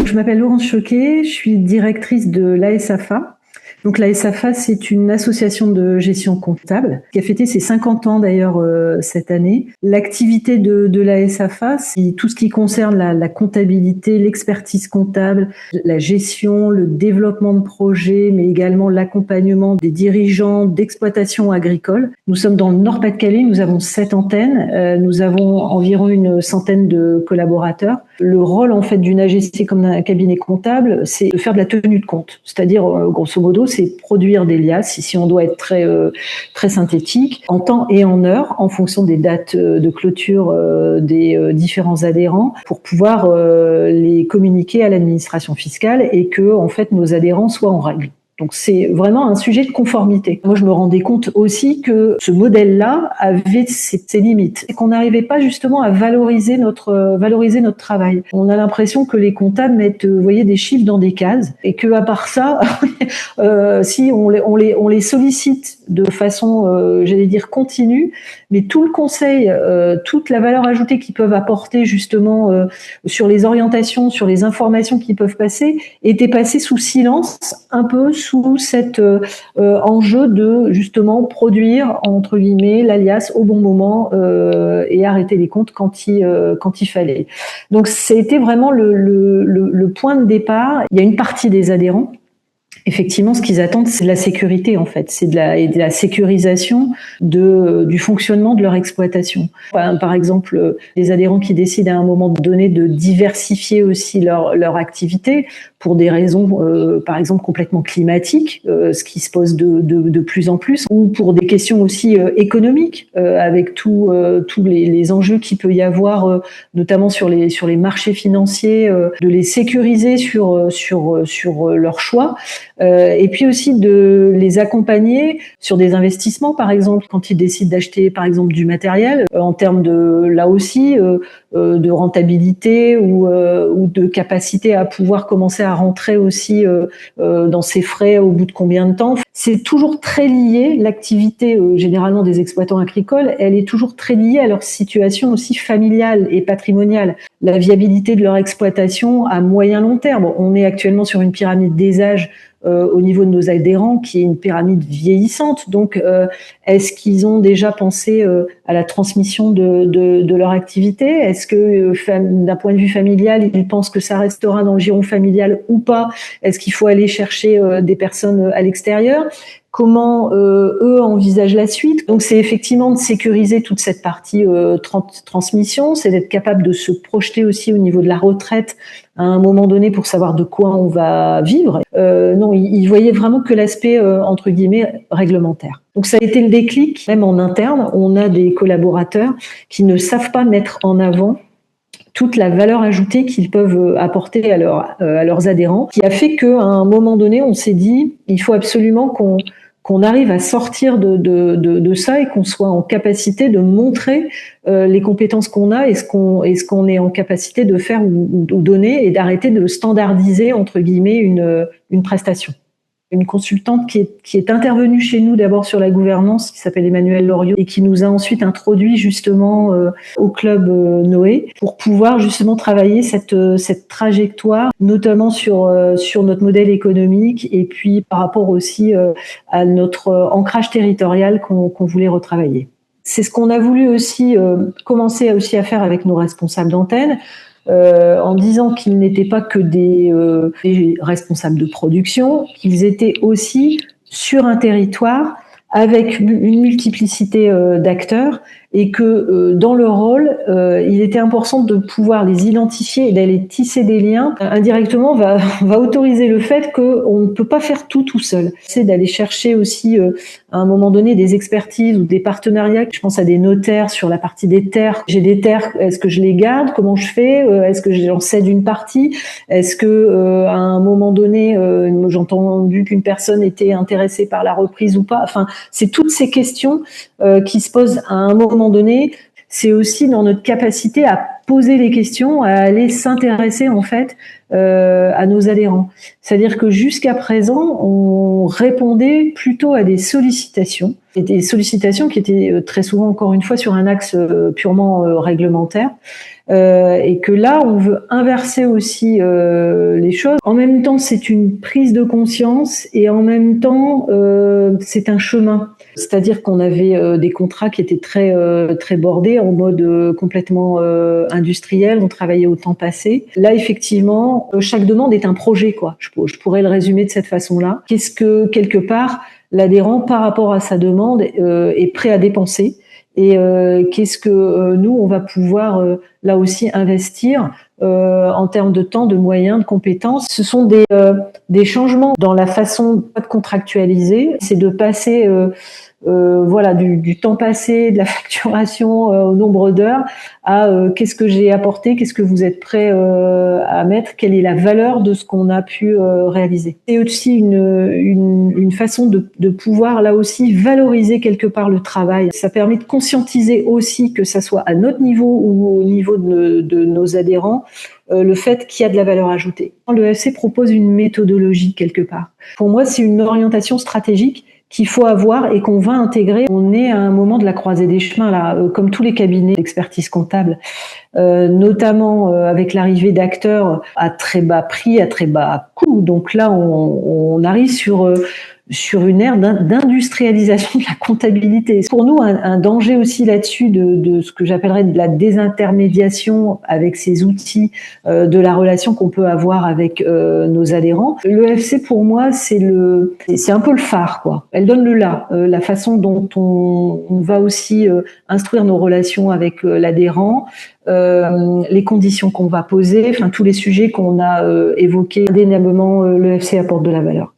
Je m'appelle Laurence Choquet, je suis directrice de l'ASAFA. Donc l'ASAFA, c'est une association de gestion comptable qui a fêté ses 50 ans d'ailleurs cette année. L'activité de l'ASAFA, c'est tout ce qui concerne la comptabilité, l'expertise comptable, la gestion, le développement de projets, mais également l'accompagnement des dirigeants d'exploitation agricole. Nous sommes dans le Nord-Pas-de-Calais, nous avons 7 antennes, nous avons environ une centaine de collaborateurs. Le rôle en fait d'une AGC comme d'un cabinet comptable, c'est de faire de la tenue de compte, c'est-à-dire grosso modo, c'est produire des liasses, si on doit être très synthétique, en temps et en heure, en fonction des dates de clôture des différents adhérents, pour pouvoir les communiquer à l'administration fiscale et que en fait nos adhérents soient en règle. Donc c'est vraiment un sujet de conformité. Moi, je me rendais compte aussi que ce modèle-là avait ses limites et qu'on n'arrivait pas justement à valoriser notre travail. On a l'impression que les comptables mettent, des chiffres dans des cases et que à part ça, si on les sollicite de façon, continue, mais tout le conseil, toute la valeur ajoutée qu'ils peuvent apporter justement sur les orientations, sur les informations qui peuvent passer, était passée sous silence, un peu sous cet enjeu de justement produire entre guillemets l'alias au bon moment et arrêter les comptes quand il fallait. Donc c'était vraiment le point de départ. Il y a une partie des adhérents. Effectivement, ce qu'ils attendent, c'est de la sécurité en fait, c'est de la sécurisation du fonctionnement de leur exploitation. Par exemple, les adhérents qui décident à un moment donné de diversifier aussi leur activité pour des raisons, par exemple, complètement climatiques, ce qui se pose de plus en plus, ou pour des questions aussi économiques, avec tous les enjeux qu'il peut y avoir, notamment sur les marchés financiers, de les sécuriser sur leurs choix. Et puis aussi de les accompagner sur des investissements, par exemple, quand ils décident d'acheter, par exemple, du matériel, en termes de rentabilité ou de capacité à pouvoir commencer à rentrer aussi dans ses frais au bout de combien de temps. C'est toujours très lié, l'activité généralement des exploitants agricoles, elle est toujours très liée à leur situation aussi familiale et patrimoniale. La viabilité de leur exploitation à moyen long terme. On est actuellement sur une pyramide des âges au niveau de nos adhérents, qui est une pyramide vieillissante. Donc, est-ce qu'ils ont déjà pensé à la transmission de leur activité? Est-ce que, d'un point de vue familial, ils pensent que ça restera dans le giron familial ou pas? Est-ce qu'il faut aller chercher des personnes à l'extérieur? Comment eux envisagent la suite? Donc c'est effectivement de sécuriser toute cette partie transmission, c'est d'être capable de se projeter aussi au niveau de la retraite à un moment donné pour savoir de quoi on va vivre. Non, ils voyaient vraiment que l'aspect entre guillemets réglementaire. Donc ça a été le déclic. Même en interne, on a des collaborateurs qui ne savent pas mettre en avant toute la valeur ajoutée qu'ils peuvent apporter à leurs adhérents, qui a fait qu'à un moment donné, on s'est dit, il faut absolument qu'on arrive à sortir de ça et qu'on soit en capacité de montrer les compétences qu'on a et ce qu'on est en capacité de faire ou donner, et d'arrêter de standardiser entre guillemets une prestation. Une consultante qui est intervenue chez nous d'abord sur la gouvernance, qui s'appelle Emmanuelle Loriot, et qui nous a ensuite introduit justement au club Noé pour pouvoir justement travailler cette trajectoire, notamment sur notre modèle économique et puis par rapport aussi à notre ancrage territorial qu'on voulait retravailler. C'est ce qu'on a voulu aussi commencer aussi à faire avec nos responsables d'antenne. En disant qu'ils n'étaient pas que des responsables de production, qu'ils étaient aussi sur un territoire avec une multiplicité d'acteurs, et que dans leur rôle, il était important de pouvoir les identifier et d'aller tisser des liens. Indirectement, va autoriser le fait qu'on ne peut pas faire tout seul. C'est d'aller chercher aussi à un moment donné des expertises ou des partenariats. Je pense à des notaires sur la partie des terres. J'ai des terres, est-ce que je les garde? Comment je fais? Est-ce que j'en cède une partie? Est-ce que à un moment donné, j'ai entendu qu'une personne était intéressée par la reprise ou pas? Enfin, c'est toutes ces questions qui se posent à un moment donné. C'est aussi dans notre capacité à poser les questions, à aller s'intéresser en fait à nos adhérents. C'est-à-dire que jusqu'à présent, on répondait plutôt à des sollicitations, et des sollicitations qui étaient très souvent, encore une fois, sur un axe purement réglementaire. et que là, on veut inverser aussi les choses. En même temps, c'est une prise de conscience et en même temps, c'est un chemin. C'est-à-dire qu'on avait des contrats qui étaient très bordés, en mode complètement industriel. On travaillait au temps passé. Là, effectivement, chaque demande est un projet, quoi. Je pourrais le résumer de cette façon-là. Qu'est-ce que quelque part l'adhérent, par rapport à sa demande, est prêt à dépenser? Et qu'est-ce que nous, on va pouvoir là aussi investir en termes de temps, de moyens, de compétences. Ce sont des changements dans la façon de contractualiser. C'est de passer voilà, du temps passé, de la facturation au nombre d'heures, à qu'est-ce que j'ai apporté, qu'est-ce que vous êtes prêt à mettre, quelle est la valeur de ce qu'on a pu réaliser. C'est aussi une façon de pouvoir là aussi valoriser quelque part le travail. Ça permet de conscientiser aussi, que ça soit à notre niveau ou au niveau de nos adhérents, le fait qu'il y a de la valeur ajoutée. L'EFC propose une méthodologie quelque part. Pour moi, c'est une orientation stratégique qu'il faut avoir et qu'on va intégrer. On est à un moment de la croisée des chemins là, comme tous les cabinets d'expertise comptable, notamment avec l'arrivée d'acteurs à très bas prix, à très bas coût. Donc là, on arrive sur une ère d'industrialisation de la comptabilité. Pour nous, un danger aussi là-dessus de ce que j'appellerais de la désintermédiation avec ces outils de la relation qu'on peut avoir avec nos adhérents. L'EFC, pour moi, c'est un peu le phare, quoi. Elle donne le là, la façon dont on va aussi instruire nos relations avec l'adhérent, les conditions qu'on va poser, enfin tous les sujets qu'on a évoqués. Indéniablement, l'EFC apporte de la valeur.